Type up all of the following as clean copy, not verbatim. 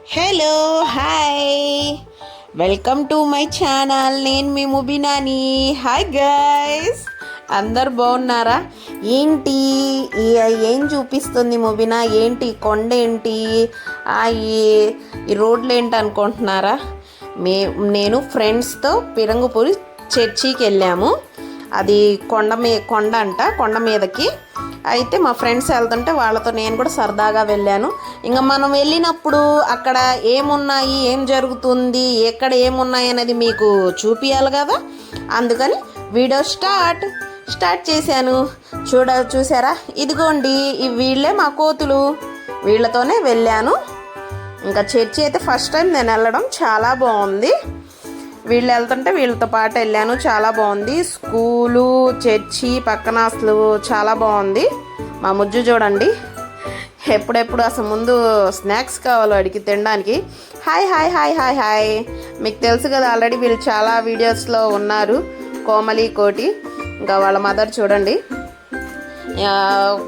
Hello hi welcome to my channel. నేను మీ ముబినాని. Hi guys, అందరు బాగున్నారా? ఏంటి ఏం చూపిస్తుంది ముబినా? ఏంటి కొండ ఏంటి ఈ రోడ్లు ఏంటి అనుకుంటున్నారా? నేను ఫ్రెండ్స్తో పిరంగుపూరి చర్చికి వెళ్ళాము. అది కొండ అంట, కొండ మీదకి. అయితే మా ఫ్రెండ్స్ వెళ్తుంటే వాళ్ళతో నేను కూడా సరదాగా వెళ్ళాను. ఇంకా మనం వెళ్ళినప్పుడు అక్కడ ఏమున్నాయి, ఏం జరుగుతుంది, ఎక్కడ ఏమున్నాయి అనేది మీకు చూపించాలి కదా. అందుకని వీడియో స్టార్ట్ చేశాను. చూసారా? ఇదిగోండి, వీళ్ళే మా కోతులు. వీళ్ళతోనే వెళ్ళాను. ఇంకా చర్చి అయితే ఫస్ట్ టైం నేను వెళ్ళడం, చాలా బాగుంది. వీళ్ళు వెళ్తుంటే వీళ్ళతో పాటు వెళ్ళాను, చాలా బాగుంది. స్కూలు, చర్చి పక్కన అసలు చాలా బాగుంది. మా ముజ్జు చూడండి, ఎప్పుడెప్పుడు అసలు ముందు స్నాక్స్ కావాలి వాడికి తినడానికి. Hi hi hi hi hi. మీకు తెలుసు కదా, ఆల్రెడీ వీళ్ళు చాలా వీడియోస్లో ఉన్నారు, కోమలి కోటి. ఇంకా వాళ్ళ మదర్ చూడండి.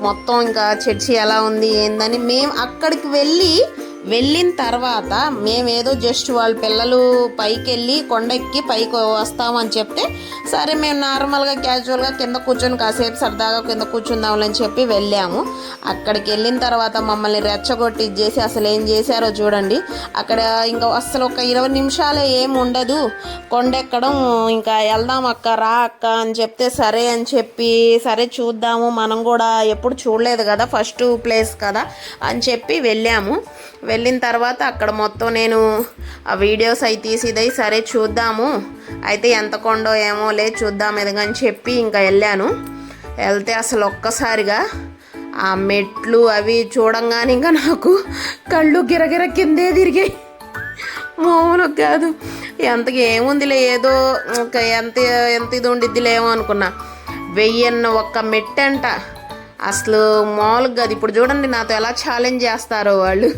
మొత్తం ఇంకా చర్చి ఎలా ఉంది ఏందని మేము అక్కడికి వెళ్ళిన తర్వాత మేమేదో జస్ట్ వాళ్ళ పిల్లలు పైకి వెళ్ళి కొండెక్కి పైకి వస్తామని చెప్తే, సరే మేము నార్మల్గా క్యాజువల్గా కింద కూర్చొని కాసేపు సరదాగా కింద కూర్చుందామని చెప్పి వెళ్ళాము. అక్కడికి వెళ్ళిన తర్వాత మమ్మల్ని రెచ్చగొట్టి చేసి అసలు ఏం చేశారో చూడండి. అక్కడ ఇంకా అసలు ఒక 20 నిమిషాలే ఏమి ఉండదు కొండెక్కడం. ఇంకా వెళ్దాం అక్క, రా అక్క అని చెప్తే సరే అని చెప్పి, సరే చూద్దాము, మనం కూడా ఎప్పుడు చూడలేదు కదా, ఫస్ట్ ప్లేస్ కదా అని చెప్పి వెళ్ళాము. వెళ్ళిన తర్వాత అక్కడ మొత్తం నేను ఆ వీడియోస్ అవి తీసిదై, సరే చూద్దాము అయితే ఎంత కొండో ఏమో చూద్దాం ఎదగని చెప్పి ఇంకా వెళ్ళాను. వెళ్తే అసలు ఒక్కసారిగా ఆ మెట్లు అవి చూడంగానే ఇంకా నాకు కళ్ళు గిరగిర కిందే తిరిగాయి. మామూలు కాదు. ఎంతకి ఏముందిలే, ఏదో ఇంకా ఎంత ఇది ఉండిద్దిలేమో అనుకున్నా. 1000 ఒక్క మెట్టంట. అసలు మామూలుగా కాదు. ఇప్పుడు చూడండి నాతో ఎలా ఛాలెంజ్ చేస్తారో వాళ్ళు.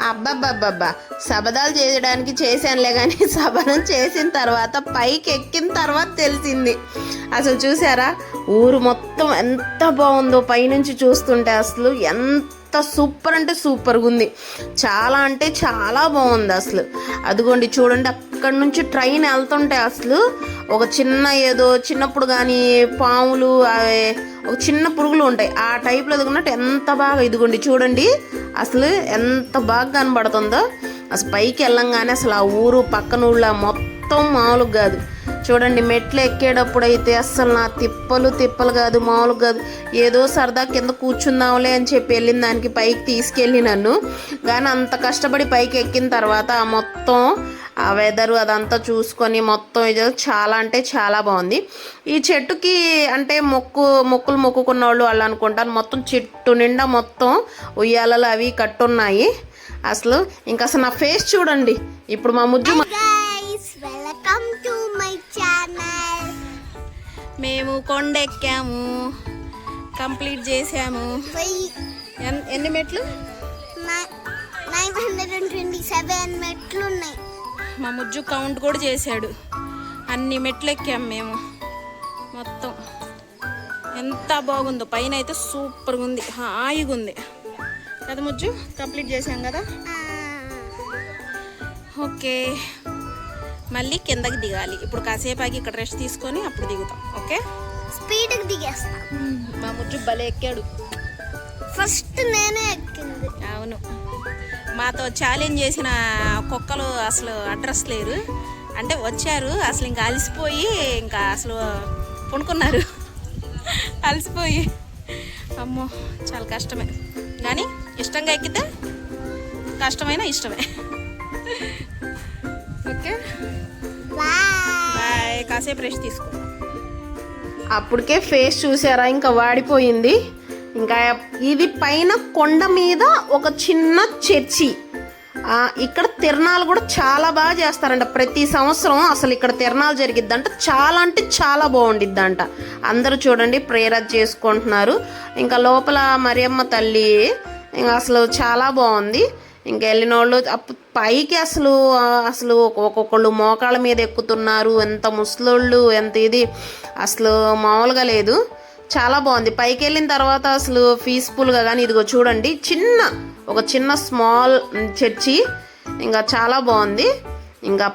అబ్బాబ్బాబ్బా, శబదాలు చేయడానికి చేశానులే, కానీ శబదం చేసిన తర్వాత పైకి ఎక్కిన తర్వాత తెలిసింది. అసలు చూసారా, ఊరు మొత్తం ఎంత బాగుందో పైనుంచి చూస్తుంటే. అసలు ఎంత సూపర్ అంటే సూపర్గా ఉంది. చాలా అంటే చాలా బాగుంది అసలు. అదిగోండి చూడండి, అక్కడి నుంచి ట్రైన్ వెళ్తుంటే అసలు ఒక ఏదో చిన్నప్పుడు కానీ పాములు, ఒక చిన్న పురుగులు ఉంటాయి ఆ టైప్లో ఎదుగున్నట్టు ఎంత బాగా, ఇదిగోండి చూడండి అసలు ఎంత బాగా కనబడుతుందో. అసలు పైకి వెళ్ళంగానే అసలు ఆ ఊరు పక్కన ఊళ్ళో మొత్తం మామూలుగా కాదు. చూడండి, మెట్లు ఎక్కేటప్పుడు అయితే అస్సలు నా తిప్పలు కాదు, మామూలుగా కాదు. ఏదో సరదా కింద కూర్చుందాంలే అని చెప్పి వెళ్ళిన దానికి పైకి తీసుకెళ్ళి నన్ను. కానీ అంత కష్టపడి పైకి ఎక్కిన తర్వాత ఆ మొత్తం ఆ వెదరు అదంతా చూసుకొని మొత్తం ఇది చాలా అంటే చాలా బాగుంది. ఈ చెట్టుకి అంటే మొక్కులు మొక్కుకున్న వాళ్ళు అనుకుంటాను. మొత్తం చెట్టు నిండా మొత్తం ఉయ్యాలలు అవి కట్టున్నాయి. అసలు ఇంకా అసలు నా ఫేస్ చూడండి. ఇప్పుడు మా Mujju, welcome to my channel. మేము కొండ ఎక్కాము, కంప్లీట్ చేసాము. ఎన్ని మెట్లు? 927 మెట్లు ఉన్నాయి. మా ముజ్జు కౌంట్ కూడా చేశాడు. అన్ని మెట్లు ఎక్కాము మేము మొత్తం. ఎంత బాగుందో, పైన అయితే సూపర్గా ఉంది, హాయిగా ఉంది కదా ముజ్జు. కంప్లీట్ చేసాం కదా. ఓకే, మళ్ళీ కిందకి దిగాలి. ఇప్పుడు కాసేపు ఆగి ఇక్కడ రెస్ట్ తీసుకొని అప్పుడు దిగుతాం. ఓకే, స్పీడ్కి దిగేస్తాం. మా ముజ్జు భలే ఎక్కాడు. ఫస్ట్ నేనే ఎక్కింది. అవును, మాతో ఛాలెంజ్ చేసిన కుక్కలు అసలు అడ్రస్ లేరు. అంటే వచ్చారు, అసలు ఇంకా అలసిపోయి ఇంకా అసలు పడుకున్నారు. అలసిపోయి అమ్మో చాలా కష్టమే, కానీ ఇష్టంగా ఎక్కితే కష్టమైన ఇష్టమే. ఓకే బాయ్, కాసేపు రెస్ట్ తీసుకో. అప్పటికే ఫేస్ చూసారా, ఇంకా వాడిపోయింది. ఇంకా ఇది పైన కొండ మీద ఒక చిన్న చర్చి. ఇక్కడ తిరణాలు కూడా చాలా బాగా చేస్తారంట ప్రతి సంవత్సరం. అసలు ఇక్కడ తిరణాలు జరిగిద్దంట, చాలా అంటే చాలా బాగుండిద్దంట. అందరూ చూడండి ప్రేయర్ చేసుకుంటున్నారు. ఇంకా లోపల మరియమ్మ తల్లి ఇంకా అసలు చాలా బాగుంది. ఇంకా వెళ్ళిన వాళ్ళు పైకి అసలు అసలు ఒక్కొక్కళ్ళు మోకాళ్ళ మీద ఎక్కుతున్నారు, ఎంత ముసలోళ్ళు ఎంత ఇది అసలు మామూలుగా లేదు. చాలా బాగుంది. పైకి వెళ్ళిన తర్వాత అసలు పీస్ఫుల్గా, కానీ ఇదిగో చూడండి ఒక చిన్న స్మాల్ చర్చి, ఇంకా చాలా బాగుంది. ఇంకా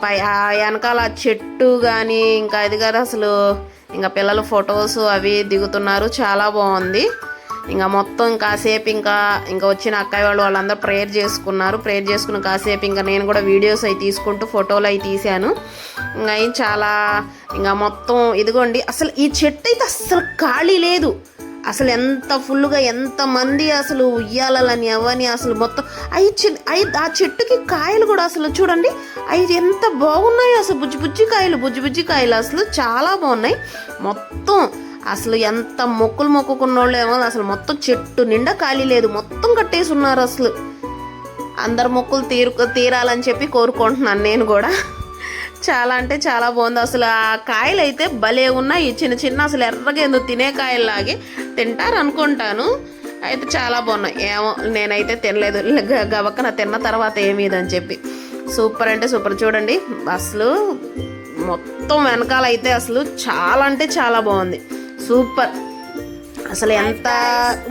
వెనకాల చెట్టు కానీ ఇంకా ఇది కదా అసలు ఇంకా పిల్లలు ఫొటోస్ అవి దిగుతున్నారు, చాలా బాగుంది. ఇంకా మొత్తం కాసేపు ఇంకా వచ్చిన అక్కయ్య వాళ్ళందరూ ప్రేయర్ చేసుకున్న కాసేపు ఇంకా నేను కూడా వీడియోస్ అవి తీసుకుంటూ ఫోటోలు అవి తీశాను. ఇంకా చాలా ఇంకా మొత్తం ఇదిగోండి అసలు ఈ చెట్టు అయితే అస్సలు ఖాళీ లేదు. అసలు ఎంత ఫుల్గా ఎంతమంది అసలు ఉయ్యాలని అవని అసలు మొత్తం ఆ చెట్టుకి కాయలు కూడా అసలు చూడండి అవి ఎంత బాగున్నాయి. అసలు బుజ్జి కాయలు అసలు చాలా బాగున్నాయి. మొత్తం అసలు ఎంత మొక్కుకున్న వాళ్ళు ఏమో అసలు మొత్తం చెట్టు నిండా ఖాళీ లేదు, మొత్తం కట్టేసి ఉన్నారు. అసలు అందరు మొక్కులు తీరాలని చెప్పి కోరుకుంటున్నాను నేను కూడా. చాలా అంటే చాలా బాగుంది. అసలు ఆ కాయలు అయితే భలే ఉన్నాయి, చిన్న అసలు ఎర్రగా ఎందుకు తినే కాయల్లాగే తింటారు అనుకుంటాను. అయితే చాలా బాగున్నాయి. ఏమో నేనైతే తినలేదు, గవక్కన తిన్న తర్వాత ఏమీదని చెప్పి. సూపర్ అంటే సూపర్. చూడండి అసలు మొత్తం వెనకాల అయితే అసలు చాలా అంటే చాలా బాగుంది, సూపర్. అసలు ఎంత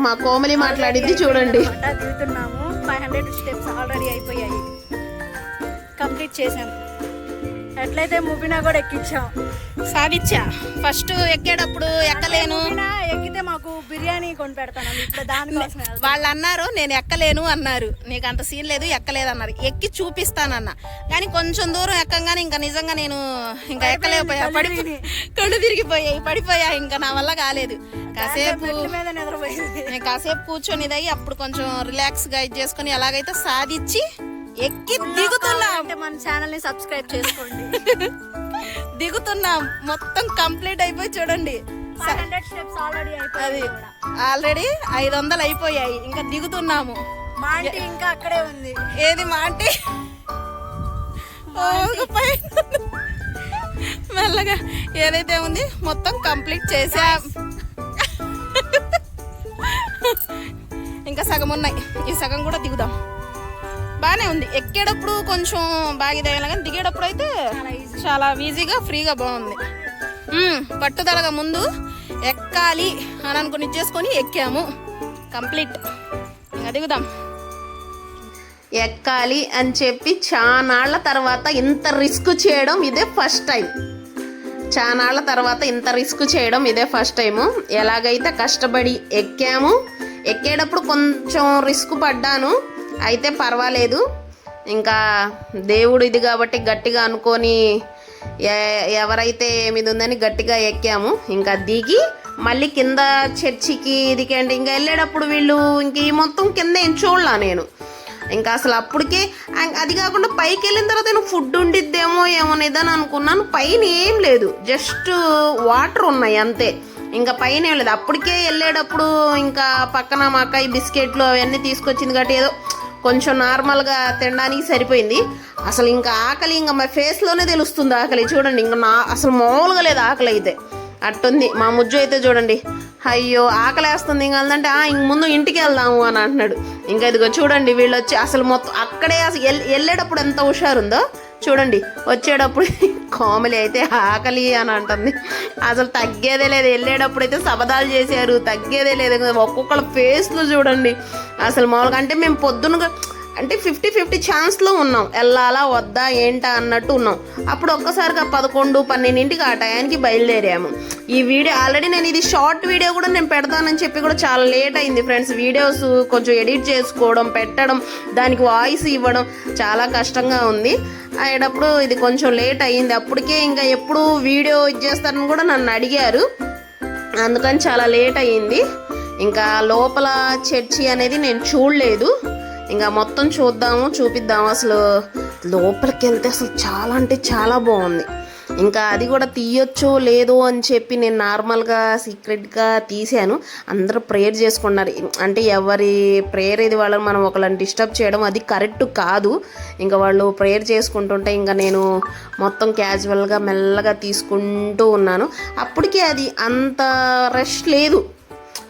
మా కోమలి మాట్లాడింది చూడండి. 500 స్టెప్స్ ఆల్రెడీ అయిపోయాయి, కంప్లీట్ చేసాం. ఎట్లయితే ముబినా కూడా ఎక్కించాం, సాధించా. ఫస్ట్ ఎక్కేటప్పుడు ఎక్కలేను, ఎక్కితే మాకు బిర్యానీ కొని పెడతాను ఇప్పుడు దానికోసమే. వాళ్ళు అన్నారు నేను ఎక్కలేను అన్నారు, నీకు అంత సీన్ లేదు ఎక్కలేదు అన్నారు. ఎక్కి చూపిస్తానన్నా కానీ కొంచెం దూరం ఎక్కంగానే ఇంకా నిజంగా నేను ఇంకా ఎక్కలేకపోయా, కళ్ళు తిరిగిపోయాయి, పడిపోయా, ఇంకా నా వల్ల కాలేదు. కాసేపు నేను కాసేపు కూర్చొని ఇదయ్యి అప్పుడు కొంచెం రిలాక్స్ గా ఇది చేసుకుని ఎలాగైతే సాధించి ఎక్కి దిగుతున్నాం. అంటే మన ఛానల్ ని సబ్స్క్రైబ్ చేసుకోండి. దిగుతున్నాం, మొత్తం కంప్లీట్ అయిపోయి చూడండి. 500 స్టెప్స్ ఆల్రెడీ అయిపోయాయి, ఆల్రెడీ 500 అయిపోయాయి. ఇంకా దిగుతున్నాము. మా ఆంటీ ఇంకా అక్కడే ఉంది. ఏది మా ఆంటీ? మెల్లగా ఏదైతే ఉంది మొత్తం కంప్లీట్ చేసా. ఇంకా సగం ఉన్నాయి, ఈ సగం కూడా దిగుదాం. బాగానే ఉంది. ఎక్కేటప్పుడు కొంచెం బాగా ఇదయ్యాలి కానీ దిగేటప్పుడు అయితే చాలా ఈజీగా ఫ్రీగా బాగుంది. పట్టుదలగా ముందు ఎక్కాలి అని అనుకుని ఇచ్చేసుకొని ఎక్కాము, కంప్లీట్. ఇంకా దిగుదాం. ఎక్కాలి అని చెప్పి చానాళ్ల తర్వాత ఇంత రిస్క్ చేయడం ఇదే ఫస్ట్ టైం. చానాళ్ల తర్వాత ఇంత రిస్క్ చేయడం ఇదే ఫస్ట్ టైము. ఎలాగైతే కష్టపడి ఎక్కాము, ఎక్కేటప్పుడు కొంచెం రిస్క్ పడ్డాను, అయితే పర్వాలేదు. ఇంకా దేవుడు ఇది కాబట్టి గట్టిగా అనుకొని ఎవరైతే ఏమిది ఉందని గట్టిగా ఎక్కాము. ఇంకా దిగి మళ్ళీ కింద చర్చికి ఇదికండి ఇంకా వెళ్ళేటప్పుడు వీళ్ళు ఇంక ఈ మొత్తం కింద ఏం చూడలా నేను. ఇంకా అసలు అప్పటికే అది కాకుండా పైకి వెళ్ళిన తర్వాత నేను ఫుడ్ ఉండిద్దేమో ఏమోనేదని అనుకున్నాను. పైన ఏం లేదు, జస్ట్ వాటర్ ఉన్నాయి అంతే, ఇంకా పైన ఏం లేదు. అప్పటికే వెళ్ళేటప్పుడు ఇంకా పక్కన మా అక్క బిస్కెట్లు అవన్నీ తీసుకొచ్చింది కాబట్టి ఏదో కొంచెం నార్మల్గా తినడానికి సరిపోయింది. అసలు ఇంకా ఆకలి ఇంకా మా ఫేస్లోనే తెలుస్తుంది ఆకలి. చూడండి ఇంకా అసలు మామూలుగా లేదు ఆకలి అయితే, అట్టుంది. మా ముజ్జు అయితే చూడండి, అయ్యో ఆకలి వేస్తుంది ఇంకా అందంటే ఇంక ముందు ఇంటికి వెళ్దాము అని అంటున్నాడు. ఇంకా ఇదిగో చూడండి వీళ్ళు వచ్చి అసలు మొత్తం అక్కడే అసలు వెళ్ళేటప్పుడు ఎంత హుషారుందో చూడండి, వచ్చేటప్పుడు కోమలి అయితే ఆకలి అని అంటుంది. అసలు తగ్గేదే లేదు. వెళ్ళేటప్పుడు అయితే శబదాలు చేశారు, తగ్గేదే లేదు. ఒక్కొక్కళ్ళ ఫేస్లు చూడండి అసలు మామూలుగా. అంటే మేము పొద్దునగా అంటే 50-50 ఛాన్స్లో ఉన్నాం, వెళ్ళాలా వద్దా ఏంటా అన్నట్టు ఉన్నాం. అప్పుడు ఒక్కసారిగా 11-12 ఆ టయానికి బయలుదేరాము. ఈ వీడియో ఆల్రెడీ నేను ఇది షార్ట్ వీడియో కూడా నేను పెడతానని చెప్పి కూడా చాలా లేట్ అయింది ఫ్రెండ్స్. వీడియోస్ కొంచెం ఎడిట్ చేసుకోవడం, పెట్టడం, దానికి వాయిస్ ఇవ్వడం చాలా కష్టంగా ఉంది. అయ్యేటప్పుడు ఇది కొంచెం లేట్ అయ్యింది. అప్పటికే ఇంకా ఎప్పుడు వీడియో ఇచ్చేస్తారని కూడా నన్ను అడిగారు, అందుకని చాలా లేట్ అయ్యింది. ఇంకా లోపల చర్చి అనేది నేను చూడలేదు, ఇంకా మొత్తం చూపిద్దాము. అసలు లోపలికి వెళ్తే అసలు చాలా అంటే చాలా బాగుంది. ఇంకా అది కూడా తీయొచ్చో లేదో అని చెప్పి నేను నార్మల్గా సీక్రెట్గా తీసాను. అందరూ ప్రేయర్ చేసుకున్నారు. అంటే ఎవరి ప్రేయర్ ఇది వాళ్ళని మనం ఒకళ్ళని డిస్టర్బ్ చేయడం అది కరెక్ట్ కాదు. ఇంకా వాళ్ళు ప్రేయర్ చేసుకుంటుంటే ఇంకా నేను మొత్తం క్యాజువల్గా మెల్లగా తీసుకుంటూ ఉన్నాను. అప్పటికే అది అంత రష్ లేదు.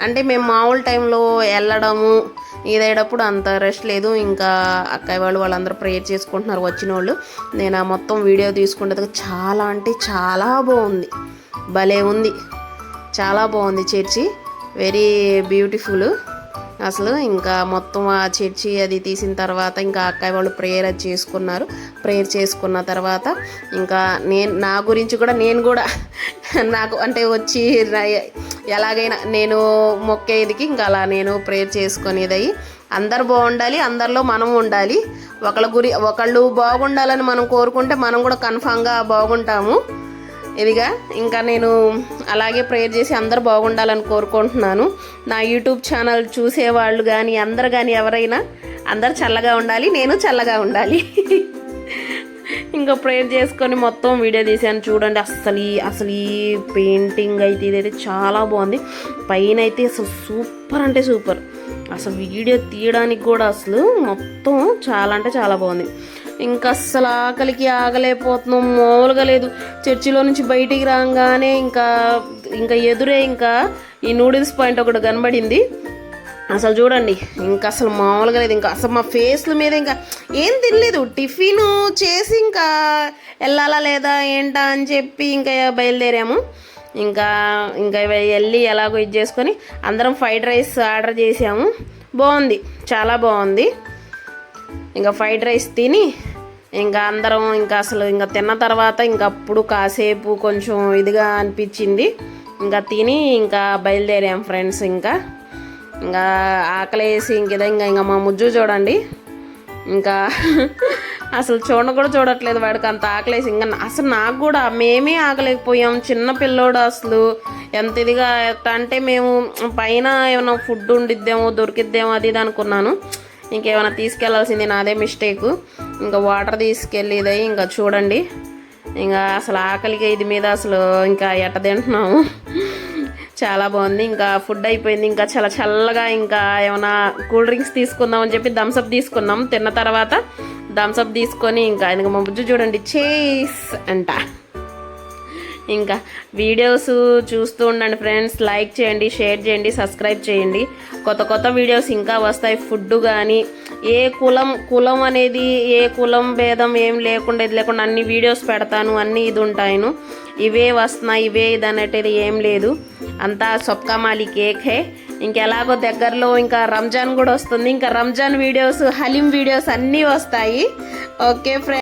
అంటే మేము మామూలు టైంలో వెళ్ళడము ఇదేటప్పుడు అంత రెస్ట్ లేదు. ఇంకా అక్కయ్య వాళ్ళందరూ ప్రేయర్ చేసుకుంటున్నారు వచ్చిన వాళ్ళు. నేను ఆ మొత్తం వీడియో తీసుకుంటే చాలా అంటే చాలా బాగుంది, భలే ఉంది, చాలా బాగుంది చర్చి, వెరీ బ్యూటిఫుల్ అసలు. ఇంకా మొత్తం ఆ చర్చి అది తీసిన తర్వాత ఇంకా అక్కయ్య వాళ్ళు ప్రేయర్ అది చేసుకున్నారు. ప్రేయర్ చేసుకున్న తర్వాత ఇంకా నా గురించి కూడా నేను కూడా నాకు అంటే వచ్చి ఎలాగైనా నేను మొక్కేదికి ఇంకా అలా నేను ప్రేయర్ చేసుకునేది. అందరు బాగుండాలి, అందరిలో మనం ఉండాలి. ఒకళ్ళు బాగుండాలని మనం కోరుకుంటే మనం కూడా కన్ఫామ్గా బాగుంటాము. ఇదిగా ఇంకా నేను అలాగే ప్రేయర్ చేసి అందరు బాగుండాలని కోరుకుంటున్నాను. నా యూట్యూబ్ ఛానల్ చూసేవాళ్ళు కానీ అందరు కానీ ఎవరైనా అందరు చల్లగా ఉండాలి, నేను చల్లగా ఉండాలి. ఇంకా ప్రేయర్ చేసుకొని మొత్తం వీడియో తీసాను చూడండి. అసలు ఈ పెయింటింగ్ అయితే ఇదైతే చాలా బాగుంది. పైన అయితే అసలు సూపర్ అంటే సూపర్. అసలు వీడియో తీయడానికి కూడా అసలు మొత్తం చాలా అంటే చాలా బాగుంది. ఇంకా అస్సలు ఆకలికి ఆగలేకపోతున్నాం, మామూలుగా లేదు. చర్చిలో నుంచి బయటికి రాగానే ఇంకా ఎదురే ఇంకా ఈ నూడిల్స్ పాయింట్ ఒకటి కనబడింది. అసలు చూడండి ఇంకా అసలు మామూలుగా లేదు. ఇంకా అసలు మా ఫేస్ల మీద ఇంకా ఏం తినలేదు. టిఫిన్ చేసి ఇంకా వెళ్ళాలా లేదా ఏంటా అని చెప్పి ఇంకా బయలుదేరాము. ఇంకా వెళ్ళి ఎలాగో ఇది చేసుకొని అందరం ఫ్రైడ్ రైస్ ఆర్డర్ చేసాము. బాగుంది, చాలా బాగుంది. ఇంకా ఫ్రైడ్ రైస్ తిని ఇంకా అందరం ఇంకా అసలు ఇంకా తిన్న తర్వాత ఇంకా అప్పుడు కాసేపు కొంచెం ఇదిగా అనిపించింది. ఇంకా తిని ఇంకా బయలుదేరాం ఫ్రెండ్స్. ఇంకా ఆకలేసి ఇంకా మా ముజ్జు చూడండి ఇంకా అసలు కూడా చూడట్లేదు, వాడికి అంత ఆకలేసి. ఇంకా అసలు నాకు కూడా మేమే ఆకలేకపోయాం. చిన్న పిల్లోడు అసలు ఎంత ఇదిగా అంటే మేము పైన ఏమైనా ఫుడ్ ఉండిద్దేమో దొరికిద్దేమో అది ఇది అనుకున్నాను. ఇంకేమైనా తీసుకెళ్లాల్సింది నాదే మిస్టేక్. ఇంకా వాటర్ తీసుకెళ్ళేది ఇంకా చూడండి. ఇంకా అసలు ఆకలికి ఇది మీద అసలు ఇంకా ఎట్ట తింటున్నాము. చాలా బాగుంది. ఇంకా ఫుడ్ అయిపోయింది. ఇంకా చాలా చల్లగా ఇంకా ఏమైనా కూల్ డ్రింక్స్ తీసుకుందాం అని చెప్పి థమ్స్అప్ తీసుకున్నాం. తిన్న తర్వాత థమ్స్అప్ తీసుకొని ఇంకా మా బుజ్జు చూడండి చేస్ అంట. ఇంకా వీడియోస్ చూస్తూ ఉండండి ఫ్రెండ్స్. లైక్ చేయండి, షేర్ చేయండి, సబ్స్క్రైబ్ చేయండి. కొత్త వీడియోస్ ఇంకా వస్తాయి. ఫుడ్ కానీ ఏ కులం అనేది ఏ కులం భేదం ఏం లేకుండా అన్ని వీడియోస్ పెడతాను, అన్నీ ఇది ఉంటాను. ఇవే వస్తున్నాయి ఇవే ఇది అనేటిది ఏం లేదు, అంతా సబ్కా మాలి కేక్ హే. ఇంకెలాగో దగ్గరలో ఇంకా రంజాన్ కూడా వస్తుంది. ఇంకా రంజాన్ వీడియోస్, హలీం వీడియోస్ అన్నీ వస్తాయి. Okay friends.